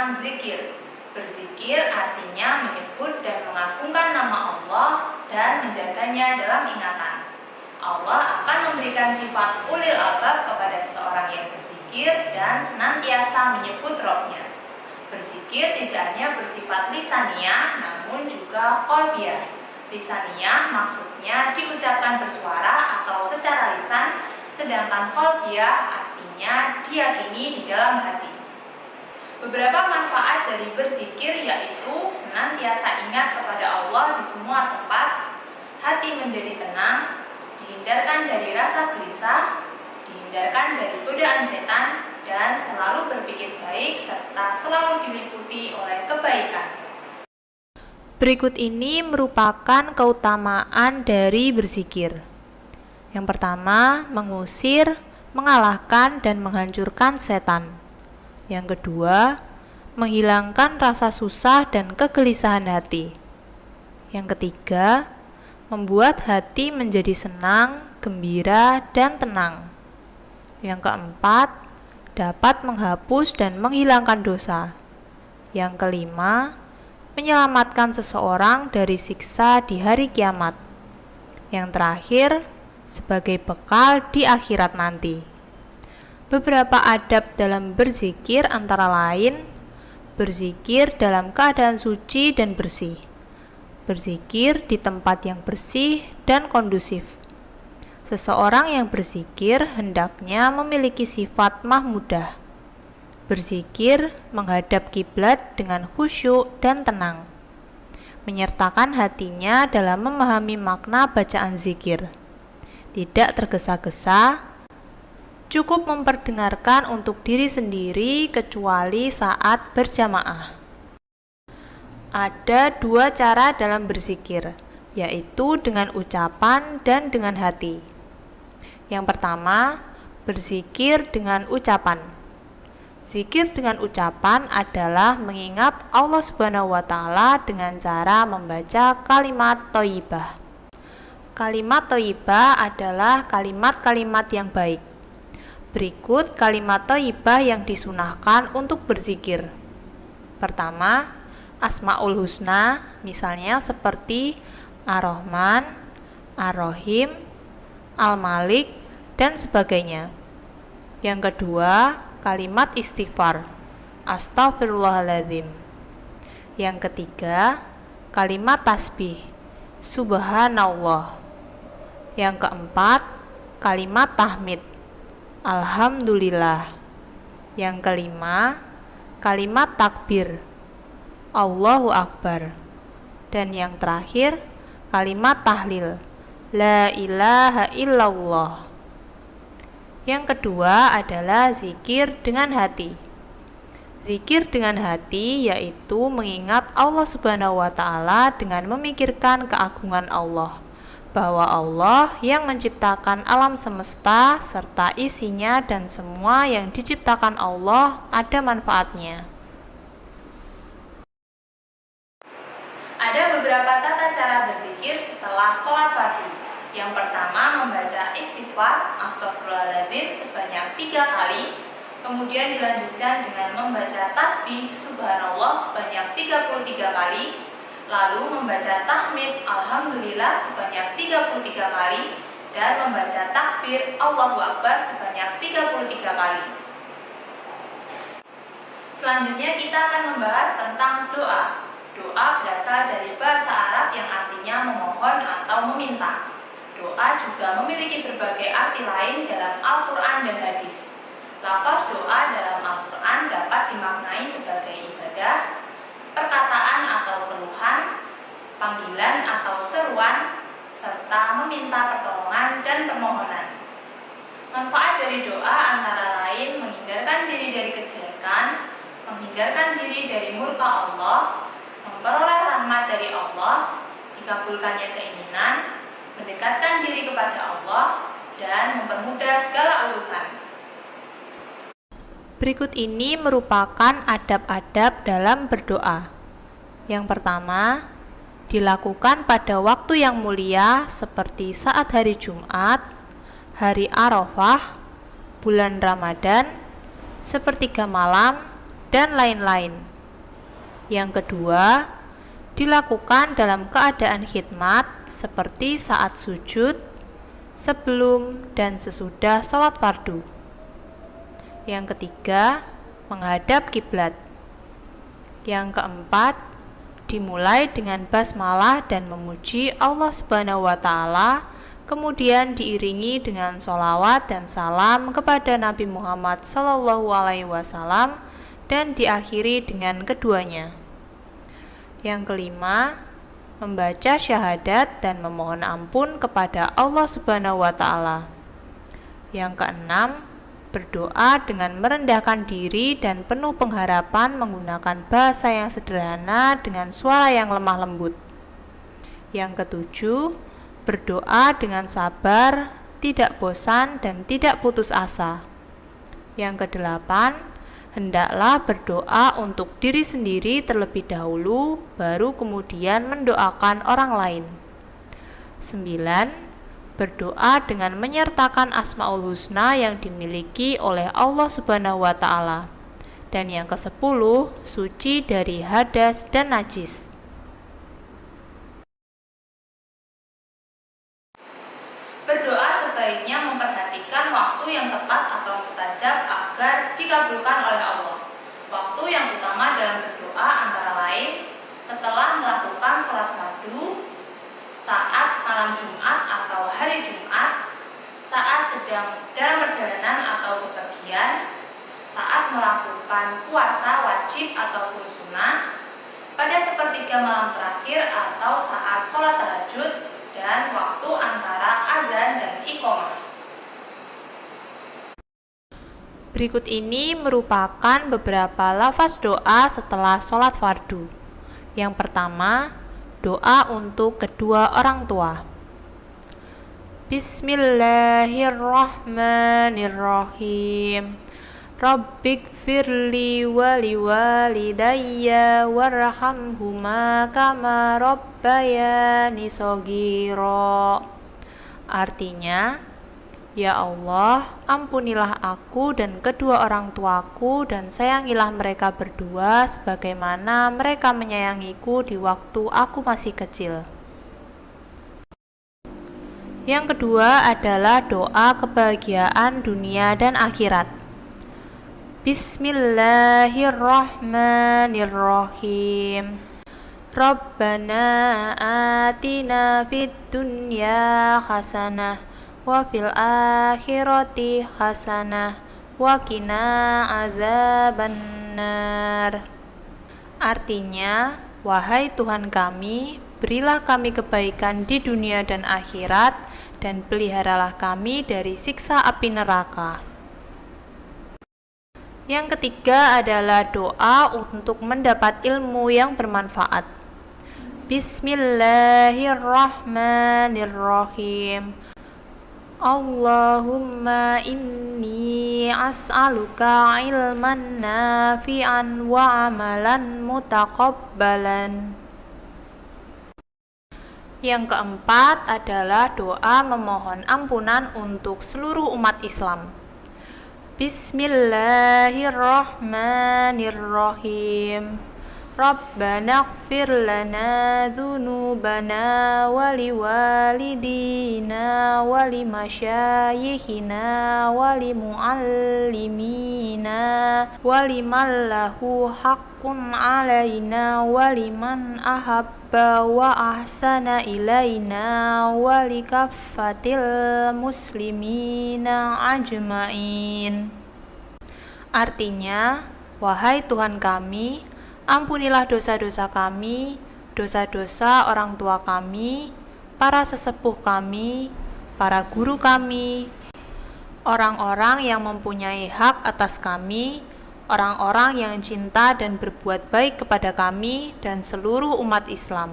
tentang zikir. Berzikir artinya menyebut dan mengagungkan nama Allah dan menjaganya dalam ingatan. Allah akan memberikan sifat ulil albab kepada seseorang yang berzikir dan senantiasa menyebut Rabb-Nya. Berzikir tidak hanya bersifat lisaniyah, namun juga qalbiyah. Lisaniyah maksudnya diucapkan bersuara atau secara lisan, sedangkan qalbiyah artinya diyakini di dalam hati. Beberapa manfaat dari berzikir yaitu senantiasa ingat kepada Allah di semua tempat, hati menjadi tenang, dihindarkan dari rasa gelisah, dihindarkan dari godaan setan, dan selalu berpikir baik serta selalu diliputi oleh kebaikan. Berikut ini merupakan keutamaan dari berzikir. Yang pertama, mengusir, mengalahkan, dan menghancurkan setan. Yang kedua, menghilangkan rasa susah dan kegelisahan hati. Yang ketiga, membuat hati menjadi senang, gembira, dan tenang. Yang keempat, dapat menghapus dan menghilangkan dosa. Yang kelima, menyelamatkan seseorang dari siksa di hari kiamat. Yang terakhir, sebagai bekal di akhirat nanti. Beberapa adab dalam berzikir antara lain, berzikir dalam keadaan suci dan bersih, berzikir di tempat yang bersih dan kondusif. Seseorang yang berzikir hendaknya memiliki sifat mahmudah. Berzikir menghadap kiblat dengan khusyuk dan tenang, menyertakan hatinya dalam memahami makna bacaan zikir. Tidak tergesa-gesa, cukup memperdengarkan untuk diri sendiri kecuali saat berjamaah. Ada dua cara dalam berzikir, yaitu dengan ucapan dan dengan hati. Yang pertama, berzikir dengan ucapan. Zikir dengan ucapan adalah mengingat Allah Subhanahu wa Ta'ala dengan cara membaca kalimat thayyibah. Kalimat thayyibah adalah kalimat-kalimat yang baik. Berikut kalimat thayyibah yang disunahkan untuk berzikir. Pertama, Asmaul Husna, misalnya seperti Ar-Rahman, Ar-Rahim, Al-Malik, dan sebagainya. Yang kedua, kalimat istighfar, Astaghfirullahaladzim. Yang ketiga, kalimat tasbih, Subhanallah. Yang keempat, kalimat tahmid, Alhamdulillah. Yang kelima, kalimat takbir, Allahu Akbar. Dan yang terakhir, kalimat tahlil, La ilaha illallah. Yang kedua adalah zikir dengan hati. Zikir dengan hati yaitu mengingat Allah Subhanahu wa Ta'ala dengan memikirkan keagungan Allah, bahwa Allah yang menciptakan alam semesta serta isinya dan semua yang diciptakan Allah ada manfaatnya. Ada beberapa tata cara berzikir setelah sholat fardu. Yang pertama, membaca istighfar Astaghfirullahaladzim sebanyak 3 kali. Kemudian dilanjutkan dengan membaca tasbih Subhanallah sebanyak 33 kali. Lalu membaca tahmid Alhamdulillah sebanyak 33 kali. Dan membaca takbir Allahu Akbar sebanyak 33 kali. Selanjutnya kita akan membahas tentang doa. Doa berasal dari bahasa Arab yang artinya memohon atau meminta. Doa juga memiliki berbagai arti lain dalam Al-Quran dan hadis. Lafaz doa dalam Al-Quran dapat dimaknai sebagai ibadah, perkataan atau keluhan, panggilan atau seruan, serta meminta pertolongan dan permohonan. Manfaat dari doa antara lain menghindarkan diri dari kejelekan, menghindarkan diri dari murka Allah, memperoleh rahmat dari Allah, dikabulkannya keinginan, mendekatkan diri kepada Allah, dan mempermudah segala urusan. Berikut ini merupakan adab-adab dalam berdoa. Yang pertama, dilakukan pada waktu yang mulia seperti saat hari Jumat, hari Arafah, bulan Ramadan, sepertiga malam, dan lain-lain. Yang kedua, dilakukan dalam keadaan khidmat seperti saat sujud, sebelum dan sesudah sholat fardu. Yang ketiga, menghadap kiblat. Yang keempat, dimulai dengan basmalah dan memuji Allah Subhanahu wa Ta'ala, kemudian diiringi dengan sholawat dan salam kepada Nabi Muhammad SAW, dan diakhiri dengan keduanya. Yang kelima, membaca syahadat dan memohon ampun kepada Allah Subhanahu wa Ta'ala. Yang keenam, berdoa dengan merendahkan diri dan penuh pengharapan menggunakan bahasa yang sederhana dengan suara yang lemah lembut. Yang ketujuh, berdoa dengan sabar, tidak bosan dan tidak putus asa. Yang kedelapan, hendaklah berdoa untuk diri sendiri terlebih dahulu, baru kemudian mendoakan orang lain. 9. Berdoa dengan menyertakan Asmaul Husna yang dimiliki oleh Allah Subhanahu wa Ta'ala. Dan yang ke-10, suci dari hadas dan najis. Berdoa sebaiknya memperhatikan waktu yang tepat atau mustajab agar dikabulkan oleh Allah. Waktu yang utama dalam berdoa antara lain setelah melakukan sholat fardu, saat malam Jumat atau hari Jumat, saat sedang dalam perjalanan atau bepergian, saat melakukan puasa wajib ataupun sunnah, pada sepertiga malam terakhir atau saat sholat tahajud, dan waktu antara azan dan iqamah. Berikut ini merupakan beberapa lafaz doa setelah sholat fardu. Yang pertama, doa untuk kedua orang tua. Bismillahirrahmanirrahim. Rabbighfirli wa liwalidayya warhamhuma kama rabbayani shaghira. Artinya, ya Allah, ampunilah aku dan kedua orang tuaku dan sayangilah mereka berdua sebagaimana mereka menyayangiku di waktu aku masih kecil. Yang kedua adalah doa kebahagiaan dunia dan akhirat. Bismillahirrahmanirrahim. Rabbana atina fid dunya hasanah wa fil akhirati hasanah wa qina adzabannar. Artinya, wahai Tuhan kami, berilah kami kebaikan di dunia dan akhirat, dan peliharalah kami dari siksa api neraka. Yang ketiga adalah doa untuk mendapat ilmu yang bermanfaat. Bismillahirrahmanirrahim. Allahumma inni as'aluka ilman nafi'an wa amalan mutaqabbalan. Yang keempat adalah doa memohon ampunan untuk seluruh umat Islam. Bismillahirrahmanirrahim. Rabbana ighfir lana dzunubana wa liwalidina wa limasyayikhina wa limuallimina wa liman lahu haqqun alaina wa liman ahabba wa ahsana ilaina wa likaffatil muslimina ajmain. Artinya, wahai Tuhan kami, ampunilah dosa-dosa kami, dosa-dosa orang tua kami, para sesepuh kami, para guru kami, orang-orang yang mempunyai hak atas kami, orang-orang yang cinta dan berbuat baik kepada kami, dan seluruh umat Islam.